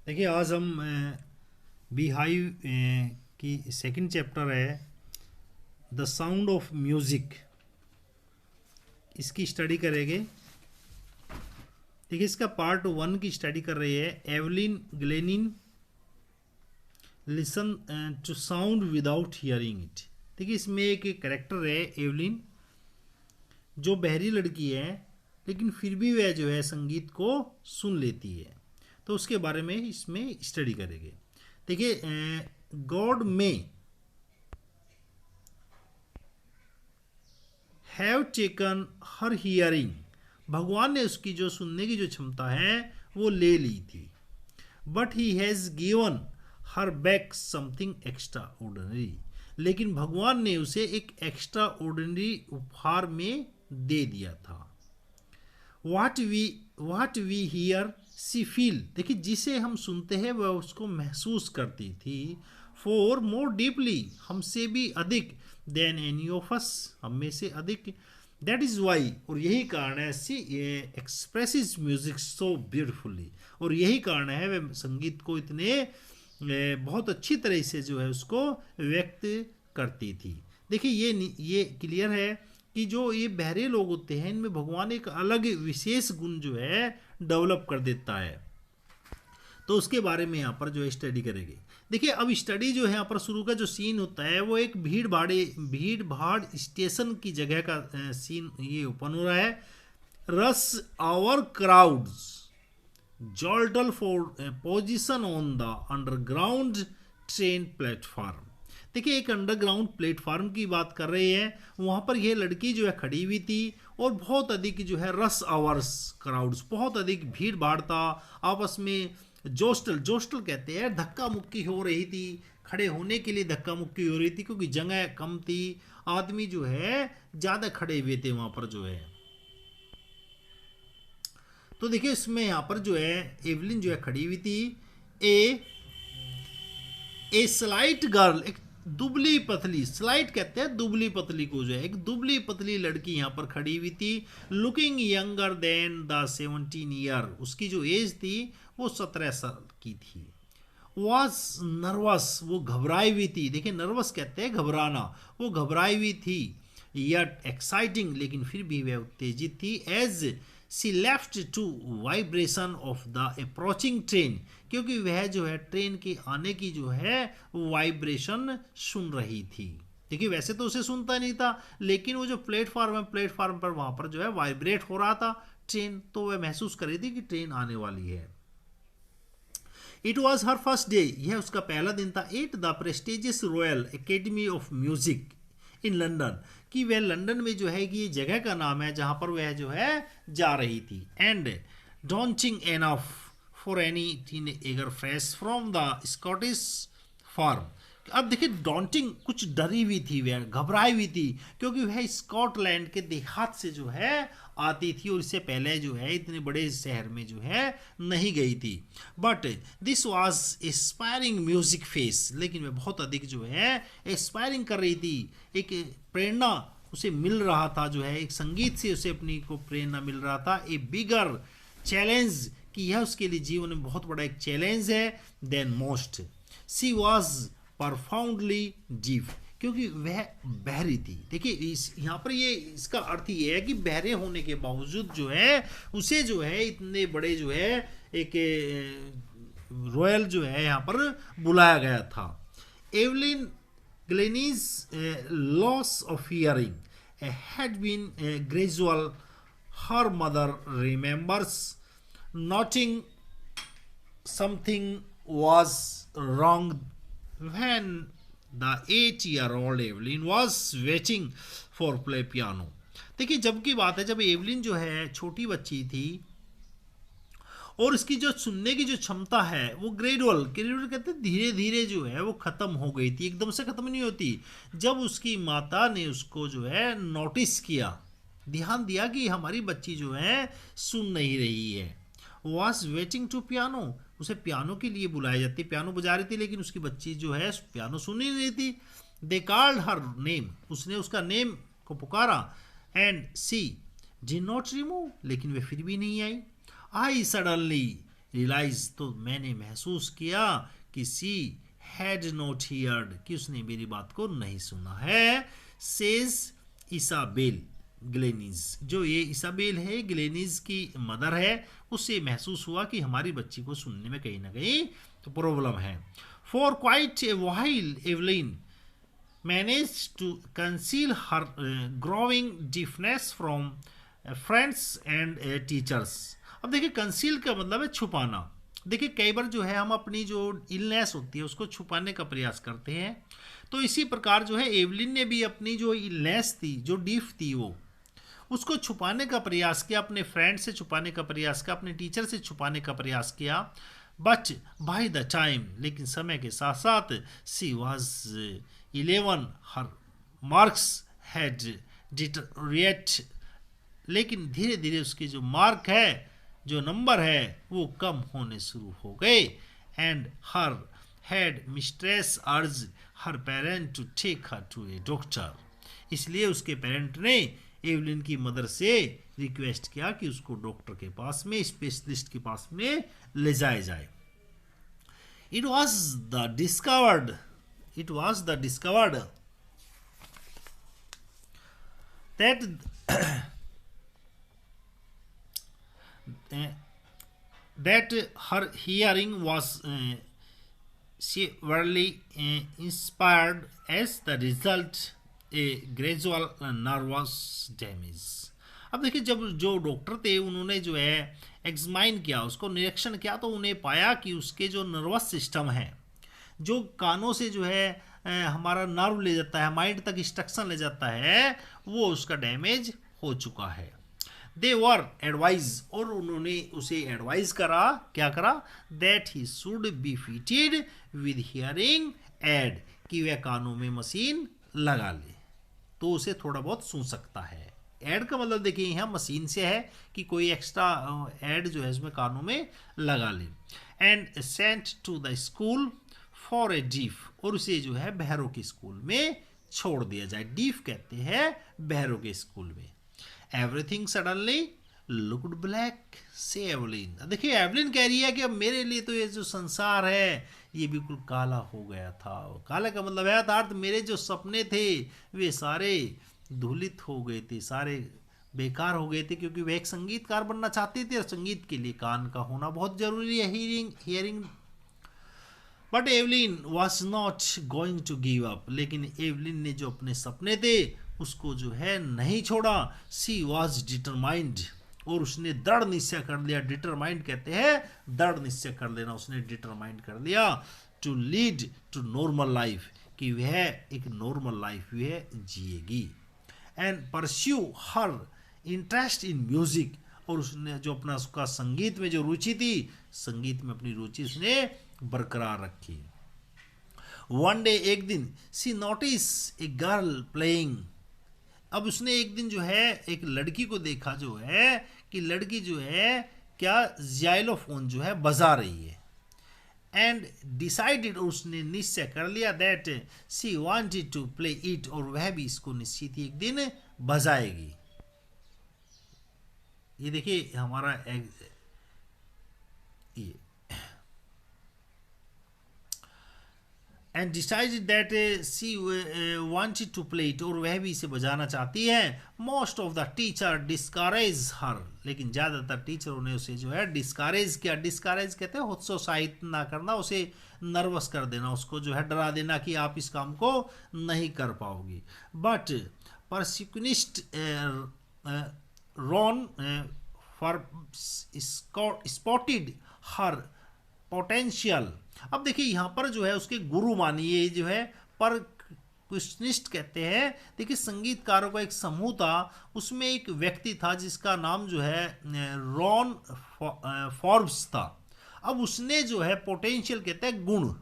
देखिए आज हम बीहाइव की सेकंड चैप्टर है द साउंड ऑफ म्यूज़िक, इसकी स्टडी करेंगे। देखिए इसका पार्ट 1 की स्टडी कर रही है Evelyn Glennie. Listen to sound without hearing it. देखिए इसमें एक कैरेक्टर है एवलिन, जो बहरी लड़की है लेकिन फिर भी वह जो है संगीत को सुन लेती है। तो उसके बारे में इसमें स्टडी करेंगे। देखिए गॉड में हैव टेकन हर हियरिंग, भगवान ने उसकी जो सुनने की जो क्षमता है वो ले ली थी। But he has given her back something extra ordinary, लेकिन भगवान ने उसे एक एक्स्ट्रा ऑर्डिनरी उपहार में दे दिया था। What we hear see feel, देखिए जिसे हम सुनते हैं वह उसको महसूस करती थी। फॉर मोर डीपली, हमसे भी अधिक, देन एनी ऑफ अस, हम में से अधिक। दैट इज़ वाई, और यही कारण है सी एक्सप्रेसिज म्यूजिक सो ब्यूटिफुली, और यही कारण है वह संगीत को इतने बहुत अच्छी तरह से जो है उसको व्यक्त करती थी। देखिए ये क्लियर है कि जो ये बहरे लोग होते हैं इनमें भगवान एक अलग विशेष गुण जो है डेवलप कर देता है। तो उसके बारे में यहाँ पर जो है स्टडी करेंगे। देखिए अब स्टडी जो है यहाँ पर शुरू का जो सीन होता है वो एक भीड़ भाड़ स्टेशन की जगह का सीन ये ओपन हो रहा है। Rush hour crowds jostle for position on the underground train platform. देखिए एक अंडरग्राउंड प्लेटफार्म की बात कर रहे हैं, वहाँ पर यह लड़की जो है खड़ी हुई थी और बहुत अधिक जो है रस आवर्स क्राउड्स, बहुत अधिक भीड़ भाड़ था, आपस में जोस्टल कहते हैं, धक्का मुक्की हो रही थी, खड़े होने के लिए धक्का मुक्की हो रही थी क्योंकि जगह कम थी, आदमी जो है ज़्यादा खड़े हुए थे वहाँ पर जो है। तो देखिए इसमें यहाँ पर जो है एवलिन जो है खड़ी हुई थी। ए स्लाइट गर्ल, एक दुबली पतली, स्लाइट कहते हैं दुबली पतली को, जो है एक दुबली पतली लड़की यहाँ पर खड़ी हुई थी। Looking younger than the 17 year, उसकी जो एज थी वो 17 साल की थी। वॉज नर्वस, वो घबराई हुई थी। देखिए नर्वस कहते हैं घबराना, वो घबराई हुई थी। यट एक्साइटिंग, लेकिन फिर भी वह उत्तेजित थी। As she left to vibration of the approaching train, क्योंकि वह जो है ट्रेन के आने की जो है वाइब्रेशन सुन रही थी। देखिए वैसे तो उसे सुनता नहीं था, लेकिन वो जो प्लेटफॉर्म है, प्लेटफॉर्म पर वहां पर जो है वाइब्रेट हो रहा था ट्रेन, तो वह महसूस कर रही थी कि ट्रेन आने वाली है। It was her first day, यह उसका पहला दिन था। At the prestigious royal academy of music in London, कि वह लंदन में जो है कि ये जगह का नाम है जहां पर वह जो है जा रही थी। And daunting enough for any teenager fresh from the Scottish farm. अब देखिए डॉन्टिंग, कुछ डरी हुई थी, वह घबराई हुई थी क्योंकि वह स्कॉटलैंड के देहात से जो है आती थी और इससे पहले जो है इतने बड़े शहर में जो है नहीं गई थी। But this was aspiring music face, लेकिन वह बहुत अधिक जो है एस्पायरिंग कर रही थी, एक प्रेरणा उसे मिल रहा था, जो है एक संगीत से उसे अपनी को प्रेरणा मिल रहा था। ए बिगर चैलेंज, कि यह उसके लिए जीवन में बहुत बड़ा एक चैलेंज है। Then most she was profoundly deaf, क्योंकि वह बहरी थी। देखिए इस यहाँ पर ये इसका अर्थ ये है कि बहरे होने के बावजूद जो है उसे जो है इतने बड़े जो है एक रॉयल जो है यहाँ पर बुलाया गया था। Evelyn Glennie's loss of hearing had been gradual. हर mother remembers noting something was wrong when the 8-year-old Evelyn was waiting for play piano। देखिए जब की बात है जब एवलिन जो है छोटी बच्ची थी और इसकी जो सुनने की जो क्षमता है वो ग्रेजुअल कहते हैं धीरे धीरे जो है वो खत्म हो गई थी, एकदम से खत्म नहीं होती। जब उसकी माता ने उसको जो है नोटिस किया, ध्यान दिया कि हमारी बच्ची जो है सुन नहीं रही है। वॉज वेटिंग टू पियानो, उसे पियानो के लिए बुलाई जाती, पियानो बजा रही थी लेकिन उसकी बच्ची जो है पियानो सुन ही नहीं थी। दे कॉल्ड हर नेम, उसने उसका नेम को पुकारा। And she did not remove, लेकिन वे फिर भी नहीं आई। आई सडनली रियलाइज, तो मैंने महसूस किया कि सी हैड नॉट हियर्ड, कि उसने मेरी बात को नहीं सुना है। सेज इसाबेल ग्लेनिज, जो ये इसाबेल है ग्लेनिज की मदर है, उससे महसूस हुआ कि हमारी बच्ची को सुनने में कहीं ना कहीं तो प्रॉब्लम है। For quite a while Evelyn managed to conceal her growing deafness from friends and teachers। अब देखिए कंसील का मतलब है छुपाना। देखिए कई बार जो है हम अपनी जो इलनेस होती है उसको छुपाने का प्रयास करते हैं, तो इसी प्रकार जो है एवलिन ने भी अपनी जो इलनेस थी, जो डीफ थी, वो उसको छुपाने का प्रयास किया, अपने फ्रेंड से छुपाने का प्रयास किया, अपने टीचर से छुपाने का प्रयास किया। बट बाय द टाइम, लेकिन समय के साथ साथ, she was 11, her marks had deteriorated, लेकिन धीरे धीरे उसके जो मार्क है, जो नंबर है, वो कम होने शुरू हो गए। And her head mistress urged her parent to take her to a doctor, इसलिए उसके पेरेंट ने एवलिन की मदर से रिक्वेस्ट किया कि उसको डॉक्टर के पास में, स्पेशलिस्ट के पास में ले जाया जाए। It was the discovered that that her hearing was severely inspired as the result a gradual nervous damage। अब देखिए जब जो डॉक्टर थे उन्होंने जो है एग्जामाइन किया, उसको निरीक्षण किया, तो उन्हें पाया कि उसके जो नर्वस सिस्टम है, जो कानों से जो है हमारा नर्व ले जाता है, माइंड तक इंस्ट्रक्शन ले जाता है, वो उसका डैमेज हो चुका है। दे वर एडवाइज, और उन्होंने उसे एडवाइज करा, क्या करा, that he should be fitted with hearing aid, कि वह कानों में मशीन लगा ले तो उसे थोड़ा बहुत सुन सकता है। एड का मतलब देखिए यहाँ मशीन से है कि कोई एक्स्ट्रा एड जो है इसमें कानों में लगा ले। And sent to the school for a deaf, और उसे जो है बहरों के स्कूल में छोड़ दिया जाए। डीफ कहते हैं बहरों के स्कूल में। एवरीथिंग सडनली लुक्ड ब्लैक से एवलिन, देखिए एवलिन कह रही है कि अब मेरे लिए तो ये जो संसार है ये बिल्कुल काला हो गया था। काला का मतलब है अर्थ मेरे जो सपने थे वे सारे धूलित हो गए थे, सारे बेकार हो गए थे, क्योंकि वह एक संगीतकार बनना चाहती थी और संगीत के लिए कान का होना बहुत जरूरी है, hearing. But Evelyn was not going to give up, लेकिन एवलिन ने जो अपने सपने थे उसको जो है नहीं छोड़ा। सी वॉज डिटरमाइंड, और उसने दृढ़ निश्चय कर लिया। डिटरमाइंड कहते हैं दृढ़ निश्चय कर लेना, उसने डिटरमाइंड कर लिया to lead to normal life, कि वह एक नॉर्मल लाइफ वह जिएगी। And pursue her interest in music, और उसने जो अपना उसका संगीत में जो रुचि थी, संगीत में अपनी रुचि उसने बरकरार रखी। वन डे, एक दिन, सी नोटिस ए गर्ल प्लेइंग, अब उसने एक दिन जो है एक लड़की को देखा जो है कि लड़की जो है क्या ज़ाइलोफोन जो है बजा रही है। एंड डिसाइडेड, उसने निश्चय कर लिया that she wanted to play it, और वह भी इसको निश्चित ही एक दिन बजाएगी। ये देखिए हमारा ये and decided that she wanted to play it, और वह भी इसे बजाना चाहती है। Most of the teacher discourage her, लेकिन ज़्यादातर टीचरों ने उसे जो है डिस्करेज किया। डिस्करेज कहते हैं हतोत्साहित ना करना, उसे नर्वस कर देना, उसको जो है डरा देना कि आप इस काम को नहीं कर पाओगी। But percussionist Ron for spotted her potential, अब देखिए यहाँ पर जो है उसके गुरु मानिए जो है पर क्वेश्चनिस्ट कहते हैं। देखिए संगीतकारों का एक समूह था, उसमें एक व्यक्ति था जिसका नाम जो है रॉन फॉर्ब्स था। अब उसने जो है पोटेंशियल कहते हैं गुण,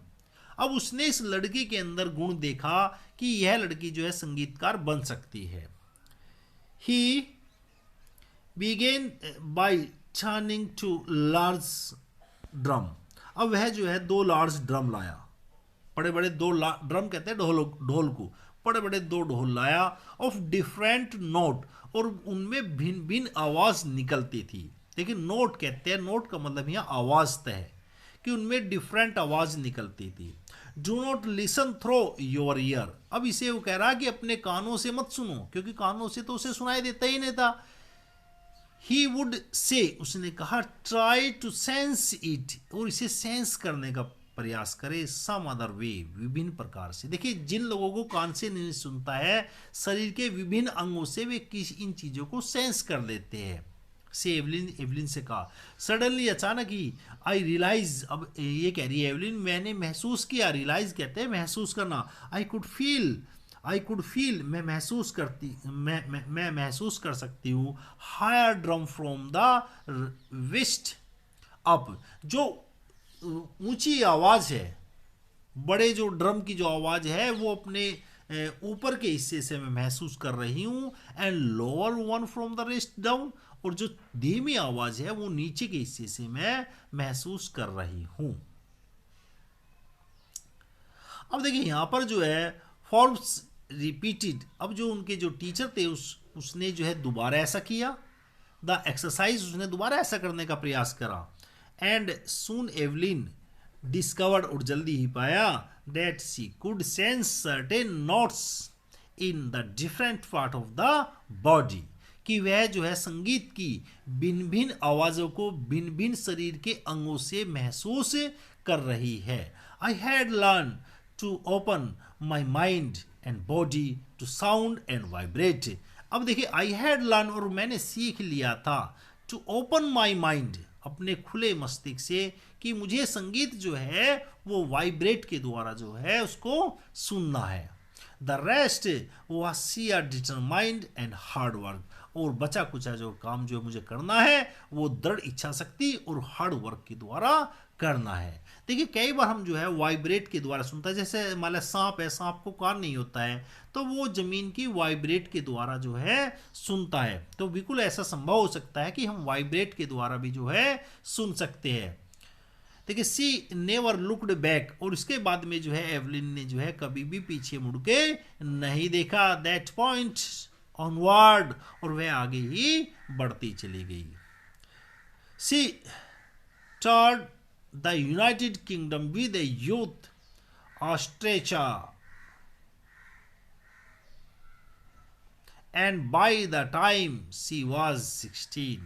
अब उसने इस लड़की के अंदर गुण देखा कि यह लड़की जो है संगीतकार बन सकती है। He began by turning to large drum, अब वह जो है 2 लार्ज ड्रम लाया, बड़े बड़े 2 ड्रम कहते हैं ढोल को, बड़े बड़े 2 ढोल लाया ऑफ डिफरेंट नोट, और उनमें भिन्न भिन्न आवाज निकलती थी। देखिए नोट कहते हैं, नोट का मतलब यहाँ आवाज है कि उनमें डिफरेंट आवाज निकलती थी। Do not listen through your ear, अब इसे वो कह रहा कि अपने कानों से मत सुनो, क्योंकि कानों से तो उसे सुनाई देता ही नहीं था। ही वुड से, उसने कहा, ट्राई टू सेंस इट, और इसे सेंस करने का प्रयास करे, सम अदर वे, विभिन्न प्रकार से। देखिए जिन लोगों को कान से नहीं सुनता है, शरीर के विभिन्न अंगों से वे किस इन चीजों को सेंस कर लेते हैं। से एवलिन से कहा, सडनली, अचानक ही, आई रियलाइज, अब ये कह रही है एवलिन, मैंने महसूस किया, रियलाइज कहते हैं महसूस करना, आई कुड फील, मैं महसूस करती, मैं महसूस कर सकती हूँ, higher drum from the waist up, जो ऊंची आवाज है, बड़े जो ड्रम की जो आवाज है वो अपने ऊपर के हिस्से से मैं महसूस कर रही हूँ, and lower one from the rest down, और जो धीमी आवाज है वो नीचे के हिस्से से मैं महसूस कर रही हूं। अब देखिए यहां पर जो है फॉर्ब्स रिपीटेड, अब जो उनके जो टीचर थे उसने जो है दोबारा ऐसा किया, द एक्सरसाइज, उसने दोबारा ऐसा करने का प्रयास करा, एंड सून एवलिन डिस्कवर्ड, और जल्दी ही पाया, that she could sense certain notes in the different part of the body, कि वह जो है संगीत की भिन्न भिन्न आवाजों को भिन्न भिन्न शरीर के अंगों से महसूस कर रही है। I had learn to open my mind and body to sound and vibrate. अब देखिए आई हैड लर्न, और मैंने सीख लिया था, टू ओपन माई माइंड, अपने खुले मस्तिष्क से, कि मुझे संगीत जो है वो वाइब्रेट के द्वारा जो है उसको सुनना है। The rest was sheer determined and hard work, और बचा कुचा जो काम जो मुझे करना है वो दृढ़ इच्छा शक्ति और हार्ड वर्क के द्वारा करना है। देखिए कई बार हम जो है वाइब्रेट के द्वारा सुनता है, जैसे मान लो सांप है, सांप को कान नहीं होता है, तो वो जमीन की वाइब्रेट के द्वारा जो है सुनता है, तो बिल्कुल ऐसा संभव हो सकता है कि हम वाइब्रेट के द्वारा भी जो है सुन सकते हैं। देखिए सी नेवर लुक्ड बैक, और इसके बाद में जो है एवलिन ने जो है कभी भी पीछे मुड़ के नहीं देखा, दैट पॉइंट ऑनवर्ड, और वह आगे ही बढ़ती चली गई। She toured the United Kingdom with a youth orchestra, and by the time she was 16।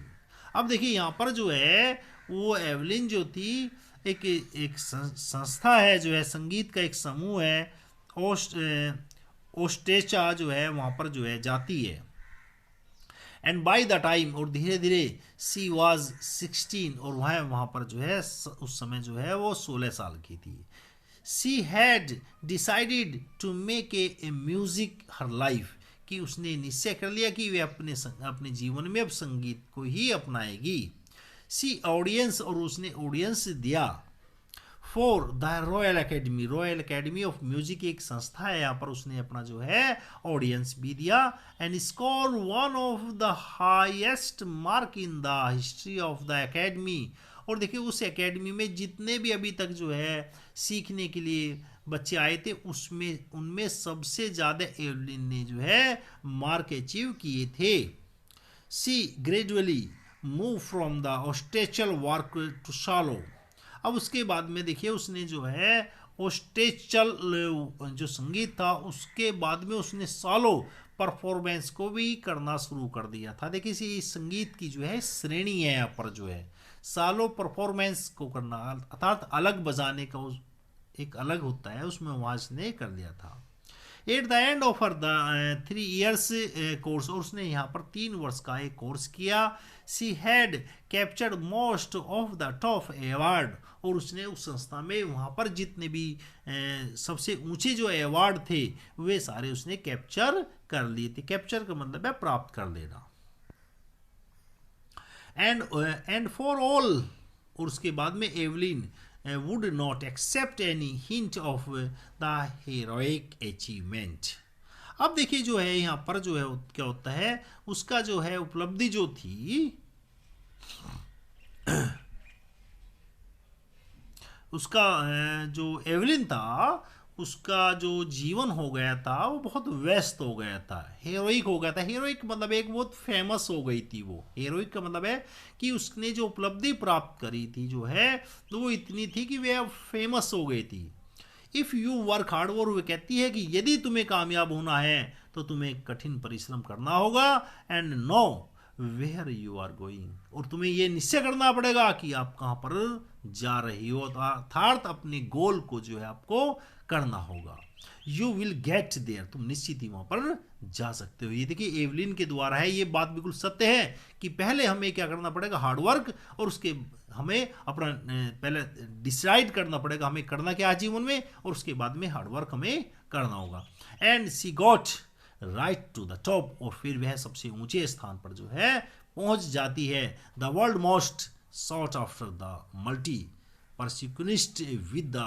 अब देखिए यहां पर जो है वो एवलिन जो थी, एक संस्था है जो है, संगीत का एक समूह है, ओस्टेचा जो है वहां पर जो है जाती है, एंड बाय द टाइम, और धीरे धीरे, सी वाज 16, और वहां पर जो है उस समय जो है वो 16 साल की थी। She had decided to make a music her life, कि उसने निश्चय कर लिया कि वे अपने जीवन में अब संगीत को ही अपनाएगी। सी ऑडियंस, और उसने ऑडियंस दिया, for the royal academy, royal academy of music एक संस्था है, यहाँ पर उसने अपना जो है ऑडियंस भी दिया, and score one of the highest mark in the history of the academy, और देखिए उस एकेडमी में जितने भी अभी तक जो है सीखने के लिए बच्चे आए थे उनमें सबसे ज़्यादा एवलिन ने जो है मार्क अचीव किए थे। She gradually move from the orchestral work to solo, अब उसके बाद में देखिए उसने जो है ऑस्टेचल जो संगीत था उसके बाद में उसने सालो परफॉर्मेंस को भी करना शुरू कर दिया था। देखिए इस संगीत की जो है श्रेणी है, यहाँ पर जो है सालो परफॉर्मेंस को करना अर्थात अलग बजाने का एक अलग होता है, उसमें वहाँ इसने कर दिया था। At the end of the 3 years course, और उसने यहाँ पर 3 वर्ष का एक कोर्स किया। She had captured most of the top award, और उसने उस संस्था में वहाँ पर जितने भी सबसे ऊंचे जो अवार्ड थे वे सारे उसने कैप्चर कर लिए थे। कैप्चर का मतलब है प्राप्त कर लेना। एंड फॉर ऑल, और उसके बाद में Evelyn would not accept any hint of the heroic achievement। अब देखिए जो है यहाँ पर जो है क्या होता है, उसका जो है उपलब्धि जो थी उसका जो एवलिन था उसका जो जीवन हो गया था वो बहुत व्यस्त हो गया था, हीरोइक हो गया था। हीरोइक मतलब एक बहुत फेमस हो गई थी वो। हीरोइक का मतलब है कि उसने जो उपलब्धि प्राप्त करी थी जो है, तो वो इतनी थी कि वह फेमस हो गई थी। इफ़ यू वर्क हार्ड, और वो कहती है कि यदि तुम्हें कामयाब होना है तो तुम्हें कठिन परिश्रम करना होगा, and know where you are going, और तुम्हें ये निश्चय करना पड़ेगा कि आप कहाँ पर जा रही हो, अर्थात अपने गोल को जो है आपको करना होगा। यू विल गेट देयर, तुम निश्चित ही वहां पर जा सकते हो। ये देखिए एवलिन के द्वारा है, ये बात बिल्कुल सत्य है कि पहले हमें क्या करना पड़ेगा, हार्डवर्क, और उसके हमें अपना पहले डिसाइड करना पड़ेगा हमें करना क्या है जीवन में, और उसके बाद में हार्डवर्क हमें करना होगा। And she got right to the top, और फिर वह सबसे ऊंचे स्थान पर जो है पहुंच जाती है। The world most sought after the multi percussionist with the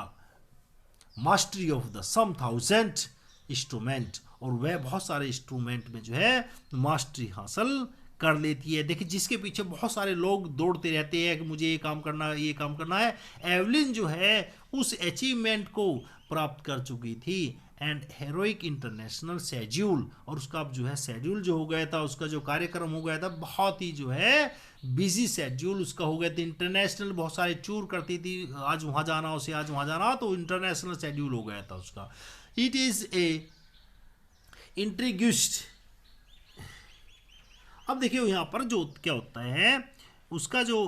mastery of the some thousand instrument, और वह बहुत सारे इंस्ट्रूमेंट में जो है मास्टरी हासिल कर लेती है। देखिए जिसके पीछे बहुत सारे लोग दौड़ते रहते हैं कि मुझे ये काम करना है, ये काम करना है, एवलिन जो है उस अचीवमेंट को प्राप्त कर चुकी थी। एंड हेरोइक इंटरनेशनल शेड्यूल, और उसका अब जो है शेड्यूल जो हो गया था, उसका जो कार्यक्रम हो गया था बहुत ही जो है बिजी शेड्यूल उसका हो गया था। इंटरनेशनल बहुत सारे टूर करती थी, आज वहाँ जाना उसे, आज वहाँ जाना, तो इंटरनेशनल शेड्यूल हो गया था उसका। It is a intrigued. अब देखिए यहाँ पर जो क्या होता है, उसका जो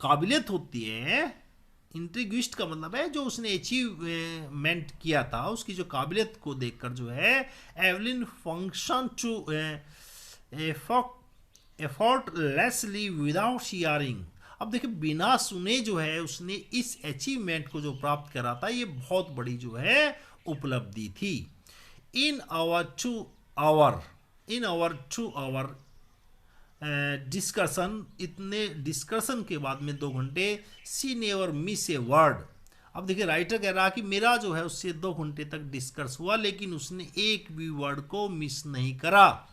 काबिलियत होती है, इंट्रीग्यूस्ट का मतलब है जो उसने अचीवमेंट किया था, उसकी जो काबिलियत को देखकर जो है Evelyn function to effortlessly without sharing. अब देखिए बिना सुने जो है उसने इस अचीवमेंट को जो प्राप्त करा था, ये बहुत बड़ी जो है उपलब्धि थी। इन आवर 2 आवर डिस्कशन, इतने डिस्कशन के बाद में 2 घंटे, सी नेवर मिस ए वर्ड। अब देखिए राइटर कह रहा कि मेरा जो है उससे 2 घंटे तक डिस्कस हुआ, लेकिन उसने एक भी वर्ड को मिस नहीं करा।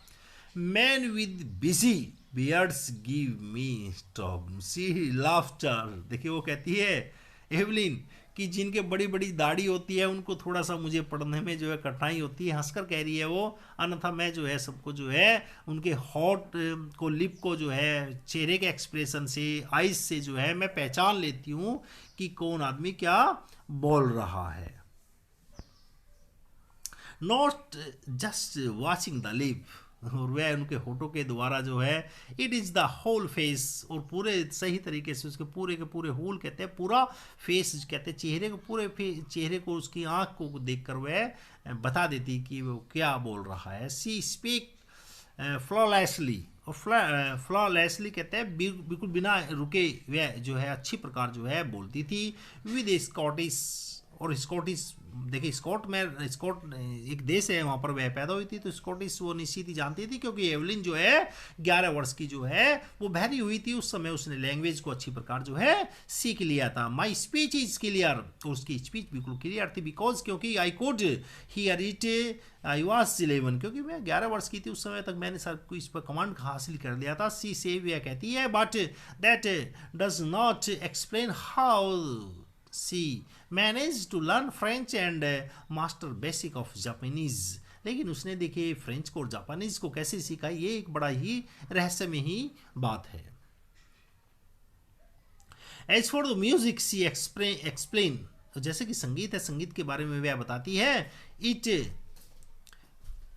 Man with busy beards give me stop she laughter. देखिए वो कहती है एवलिन कि जिनके बड़ी बड़ी दाढ़ी होती है उनको थोड़ा सा मुझे पढ़ने में जो है कठिनाई होती है, हंसकर कह रही है वो, अन्यथा मैं जो है सबको जो है उनके हॉट को, लिप को जो है चेहरे के एक्सप्रेशन से, आइज से जो है मैं पहचान लेती हूँ कि कौन आदमी क्या बोल रहा है। Not just watching the lip, और वह उनके होठों के द्वारा जो है, it is the whole face, और पूरे सही तरीके से उसके पूरे के पूरे होल कहते हैं, पूरा फेस कहते हैं चेहरे को, पूरे चेहरे को, उसकी आँख को देखकर वह बता देती कि वो क्या बोल रहा है। सी स्पीक फ्लॉलेसली, और फ्लॉलेसली कहते हैं बिल्कुल बिना रुके वह जो है अच्छी प्रकार जो है बोलती थी। विद स्कॉटिश, और स्कॉटिश देखिए स्कॉट में, स्कॉट एक देश है वहाँ पर वह पैदा हुई थी, तो स्कॉटिश वो निश्चित ही जानती थी, क्योंकि एवलिन जो है 11 वर्ष की जो है वो बहरी हुई थी उस समय, उसने लैंग्वेज को अच्छी प्रकार जो है सीख लिया था। माई स्पीच इज क्लियर, और उसकी स्पीच बिल्कुल क्लियर थी, बिकॉज क्योंकि I could hear it, I was 11, क्योंकि मैं 11 वर्ष की थी उस समय तक, मैंने सर को इस पर कमांड हासिल कर लिया था। सी से वह कहती है but that does not explain how she manage to learn French and master basic of Japanese. लेकिन उसने देखिए फ्रेंच को और जापानीज को कैसे सीखा, ये एक बड़ा ही रहस्यमय ही बात है। As for the music she explain, जैसे कि संगीत है, संगीत के बारे में वह बताती है, it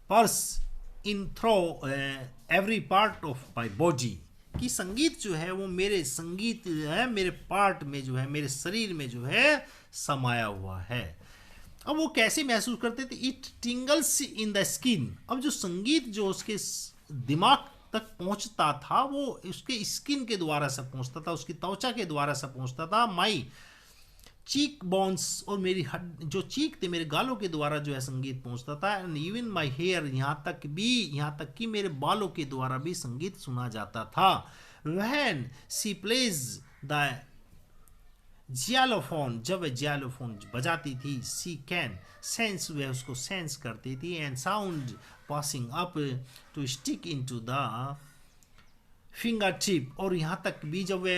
pours in through every part of my body, कि संगीत जो है वो मेरे संगीत जो है मेरे पार्ट में जो है, मेरे शरीर में जो है समाया हुआ है। अब वो कैसे महसूस करते थे, इट टिंगल्स इन द स्किन। अब जो संगीत जो उसके दिमाग तक पहुंचता था वो उसके स्किन के द्वारा से पहुंचता था, उसकी त्वचा के द्वारा से पहुंचता था। माई चीक बोन्स, और मेरी जो चीक थे मेरे गालों के द्वारा जो है संगीत पहुंचता था। एंड इवन माई हेयर, यहाँ तक कि मेरे बालों के द्वारा भी संगीत सुना जाता था। व्हेन सी प्लेज द जियालोफोन, जब वह जियालोफोन बजाती थी, सी कैन सेंस, वह उसको सेंस करती थी, and sound passing up to stick into the finger tip, और यहाँ तक भी जब वे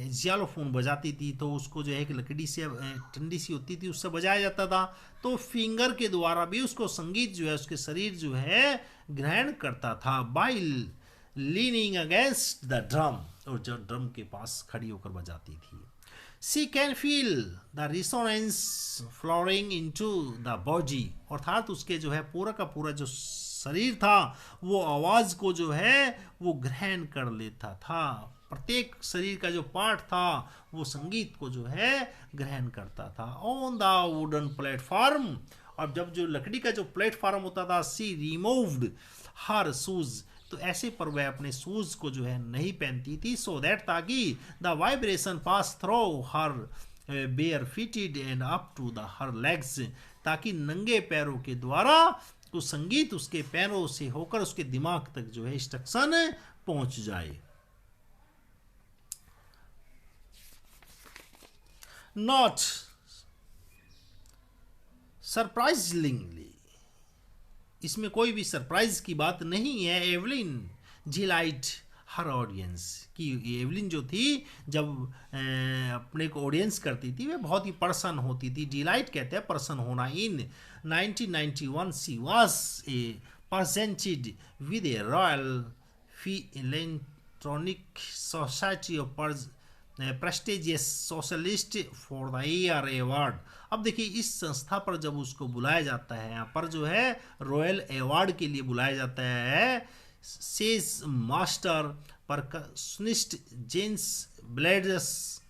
जियालोफोन बजाती थी तो उसको जो है एक लकड़ी से ठंडी सी होती थी उससे बजाया जाता था, तो फिंगर के द्वारा भी उसको संगीत जो है उसके शरीर जो है ग्रहण करता था, by leaning against the drum, और जो ड्रम के पास खड़ी होकर बजाती थी। She can feel the resonance flowing into the body, अर्थात उसके जो है पूरा का पूरा जो शरीर था वो आवाज को जो है वो ग्रहण कर लेता था, प्रत्येक शरीर का जो पार्ट था वो संगीत को जो है ग्रहण करता था। ऑन द वुडन प्लेटफॉर्म, अब जब जो लकड़ी का जो प्लेटफॉर्म होता था, सी रिमूव्ड हर शूज, तो ऐसे पर वह अपने शूज को जो है नहीं पहनती थी, सो दैट ताकि the vibration pass through her bare feet and up to the her legs, ताकि नंगे पैरों के द्वारा तो संगीत उसके पैरों से होकर उसके दिमाग तक जो है इंस्ट्रक्शन पहुंच जाए। नॉट सरप्राइजिंगली, इसमें कोई भी सरप्राइज की बात नहीं है, एवलिन डिलाइट हर ऑडियंस, कि एवलिन जो थी जब अपने को ऑडियंस करती थी वह बहुत ही प्रसन्न होती थी, डिलाइट कहते हैं प्रसन्न होना। इन 1991 she was a presented with a Royal Philanthropic Society of prestigious Socialist for the Year Award। अब देखिए इस संस्था पर जब उसको बुलाया जाता है, यहाँ पर जो है रॉयल अवार्ड के लिए बुलाया जाता है, says master percussionist James bladers.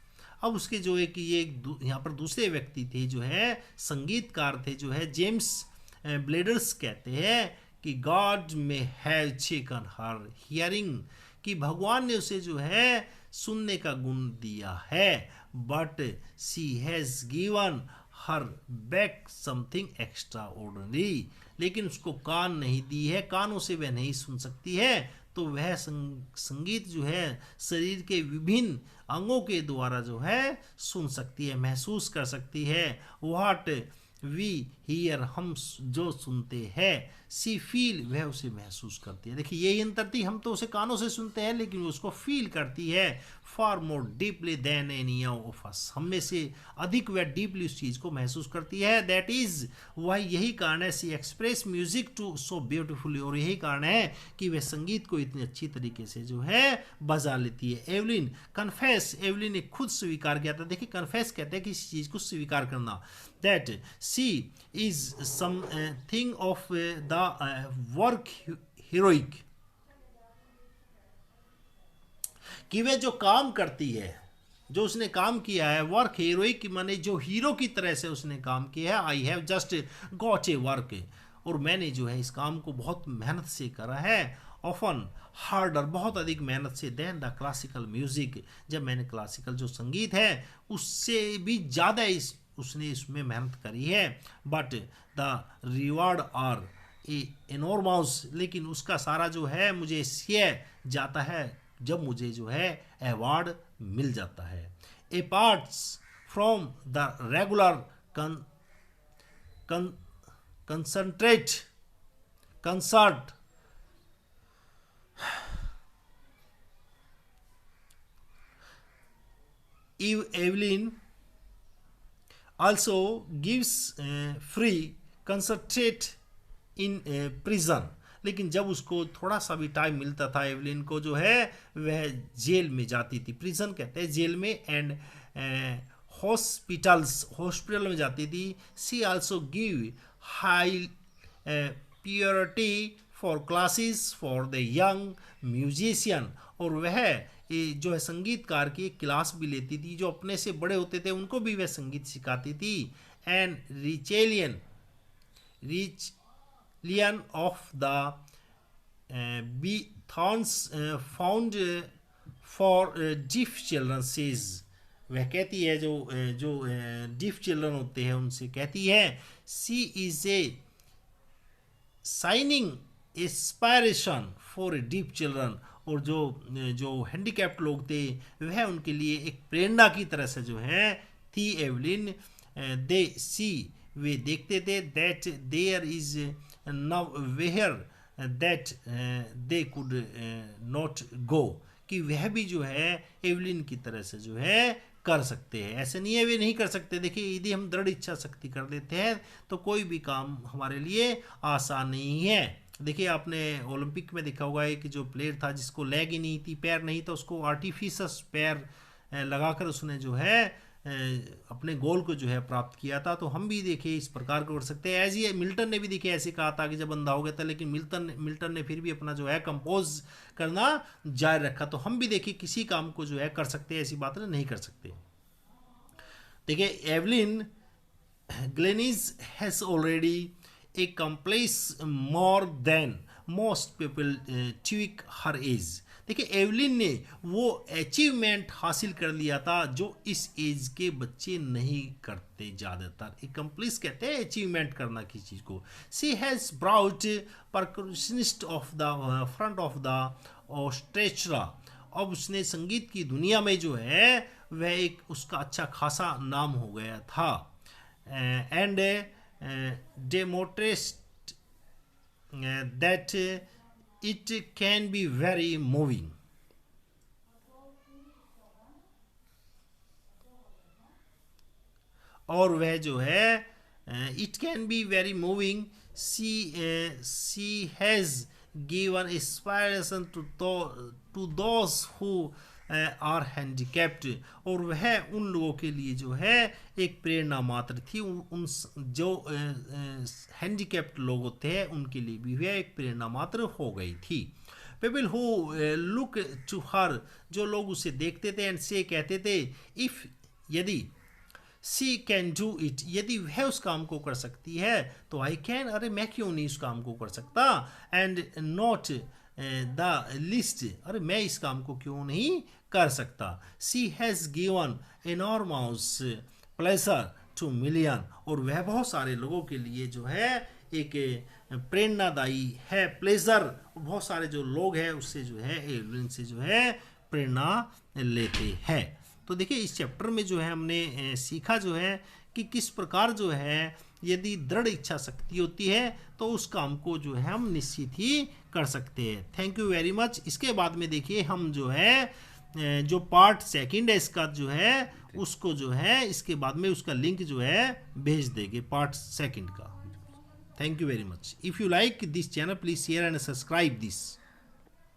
अब उसके जो है कि ये यहाँ पर दूसरे व्यक्ति थे जो है संगीतकार थे जो है जेम्स ब्लेडर्स, कहते हैं कि गॉड में हैव चेकन हर हियरिंग, कि भगवान ने उसे जो है सुनने का गुण दिया है, but she has given her back something extra ordinary, लेकिन उसको कान नहीं दी है, कानों से वह नहीं सुन सकती है, तो वह संगीत जो है शरीर के विभिन्न अंगों के द्वारा जो है सुन सकती है, महसूस कर सकती है। व्हाट वी हियर, हम जो सुनते हैं, सी फील, वह उसे महसूस करती है। देखिए यही अंतर थी, हम तो उसे कानों से सुनते हैं लेकिन वो उसको फील करती है, far more deeply than any of us, हम में से अधिक वह डीपली उस चीज़ को महसूस करती है। दैट इज वह, यही कारण है, she express music to so beautifully, और यही कारण है कि वह संगीत को इतनी अच्छी तरीके से जो है बजा लेती है। एवलिन कन्फेस, एवलिन ने खुद स्वीकार किया था। देखिए कन्फेस कहते हैं किसी चीज़ को स्वीकार करना, that she is something of the work heroic, कि वह जो काम करती है, जो उसने काम किया है, वर्क हीरोइक माने जो हीरो की तरह से उसने काम किया है। I have just got a work, और मैंने जो है इस काम को बहुत मेहनत से करा है, ऑफन हार्डर, बहुत अधिक मेहनत से, देन द क्लासिकल म्यूजिक, जब मैंने क्लासिकल जो संगीत है उससे भी ज़्यादा उसने इसमें मेहनत करी है। But the reward are enormous, लेकिन उसका सारा जो है मुझे श्रेय जाता है जब मुझे जो है अवार्ड मिल जाता है। A parts from the regular concentrate concert, Evelyn also gives free concentrate in prison, लेकिन जब उसको थोड़ा सा भी टाइम मिलता था एवलिन को जो है वह जेल में जाती थी, प्रिजन कहते हैं जेल में, एंड हॉस्पिटल में जाती थी। She also give high purity for classes for the young musician, और वह जो है संगीतकार की एक क्लास भी लेती थी, जो अपने से बड़े होते थे उनको भी वह संगीत सिखाती थी। एंड रिचेलियन of the Beethoven found for deaf children says, वह कहती है जो डिफ चिल्ड्रन होते हैं उनसे कहती है, she is a shining inspiration for a deaf children, और जो हैंडीकैप्ड लोग थे वह उनके लिए एक प्रेरणा की तरह से जो है थी एवलिन। दे सी, वे देखते थे, that there is nowhere that they could not go, कि वह भी जो है एवलिन की तरह से जो है कर सकते हैं। ऐसे नहीं है वे नहीं कर सकते। देखिए यदि हम दृढ़ इच्छा शक्ति कर लेते हैं तो कोई भी काम हमारे लिए आसान नहीं है। देखिए आपने ओलंपिक में देखा होगा कि जो प्लेयर था जिसको लेग ही नहीं थी, पैर नहीं था, उसको आर्टिफिशियल पैर लगाकर उसने जो है अपने गोल को जो है प्राप्त किया था। तो हम भी देखिए इस प्रकार को कर सकते हैं। एज ये मिल्टन ने भी देखिए ऐसे कहा था कि जब अंधा हो गया था, लेकिन मिल्टन ने फिर भी अपना जो है कंपोज करना जारी रखा। तो हम भी देखिए किसी काम को जो है कर सकते हैं, ऐसी बात नहीं कर सकते। देखिए Evelyn Glennie has already accomplished more than most people twice her age. देखिए एवलिन ने वो अचीवमेंट हासिल कर लिया था जो इस एज के बच्चे नहीं करते ज़्यादातर। एकम्प्लिस कहते हैं अचीवमेंट करना किसी चीज़ को। She has brought percussionist of the front of the orchestra. अब उसने संगीत की दुनिया में जो है वह एक उसका अच्छा खासा नाम हो गया था। And demonstrate that it can be very moving। और वह जो है it can be very moving। she has given inspiration to those who are handicapped. और वह उन लोगों के लिए जो है एक प्रेरणा मात्र थी। उन जो हैंडीकैप्ड लोग होते हैं उनके लिए भी वह एक प्रेरणा मात्र हो गई थी। People who look to her, जो लोग उसे देखते थे एंड से कहते थे इफ, यदि सी कैन डू इट, यदि वह उस काम को कर सकती है तो आई कैन, अरे मैं क्यों नहीं उस काम को कर सकता। एंड नॉट द लिस्ट, अरे मैं इस काम को क्यों नहीं कर सकता। She has given enormous pleasure to million, और वह बहुत सारे लोगों के लिए जो है एक प्रेरणादायी है। प्लेजर, बहुत सारे जो लोग हैं उससे जो है एवलिन से जो है प्रेरणा लेते हैं। तो देखिए इस चैप्टर में जो है हमने सीखा जो है कि किस प्रकार जो है यदि दृढ़ इच्छा शक्ति होती है तो उस काम को जो है हम निश्चित ही कर सकते हैं। Thank you very much. इसके बाद में देखिए हम जो है जो पार्ट सेकंड है इसका जो है उसको जो है इसके बाद में उसका लिंक जो है भेज देंगे पार्ट सेकंड का। Thank you very much. If you like this channel please share and subscribe this.